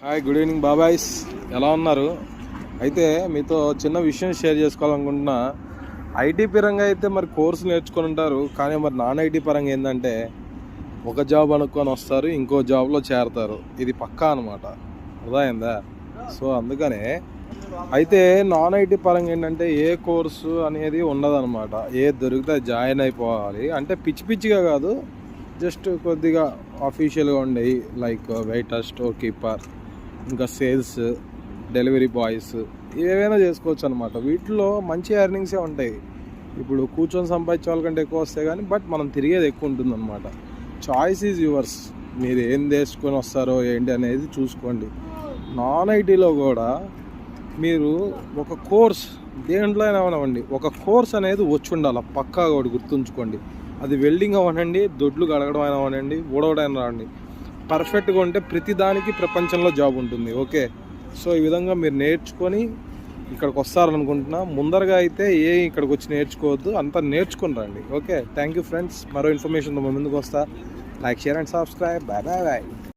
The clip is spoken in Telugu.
Hi, good evening Babai's. ఎలా ఉన్నారు? అయితే మీతో చిన్న విషయం షేర్ చేసుకోవాలనుకుంటున్నా. ఐటీ పరంగా అయితే మరి కోర్సు నేర్చుకొని ఉంటారు, కానీ మరి నాన్ ఐటీ పరంగా ఏంటంటే ఒక జాబ్ అనుకొని వస్తారు, ఇంకో జాబ్లో చేరతారు. ఇది పక్కా అనమాట, అర్థమైందా? సో అందుకనే అయితే నాన్ ఐటీ పరంగా ఏంటంటే ఏ కోర్సు అనేది ఉండదన్నమాట. ఏ దొరికితే జాయిన్ అయిపోవాలి, అంటే పిచ్చి పిచ్చిగా కాదు, జస్ట్ కొద్దిగా అఫీషియల్గా ఉండేవి. లైక్ వెయిటర్, స్టోర్ కీపర్, ఇంకా సేల్స్, డెలివరీ బాయ్స్, ఏవైనా చేసుకోవచ్చు అనమాట. వీటిలో మంచి ఎర్నింగ్సే ఉంటాయి. ఇప్పుడు కూర్చొని సంపాదించే వాళ్ళకంటే ఎక్కువ వస్తాయి, కానీ బట్ మనం తిరిగేది ఎక్కువ ఉంటుంది అనమాట. Choice is yours. మీరు ఏం చేసుకొని వస్తారో ఏంటి అనేది చూసుకోండి. నాన్ ఐటీలో కూడా మీరు ఒక కోర్స్, దేంట్లో అయినా అవనివ్వండి, ఒక కోర్స్ అనేది వచ్చి ఉండాలి పక్కాగా. ఒకటి గుర్తుంచుకోండి, అది వెల్డింగ్ అవ్వనండి, దొడ్లు కడగడం అయినా అవ్వనండి, ఊడవడం రాండి, పర్ఫెక్ట్గా ఉంటే ప్రతి దానికి ప్రపంచంలో జాబ్ ఉంటుంది. ఓకే, సో ఈ విధంగా మీరు నేర్చుకొని ఇక్కడికి వస్తారనుకుంటున్నా. ముందరగా అయితే ఇక్కడికి వచ్చి నేర్చుకోవద్దు, అంతా నేర్చుకుని రండి. Okay, thank you friends. మరో ఇన్ఫర్మేషన్తో ముందుకు వస్తా. Like, share and subscribe. Bye bye bye.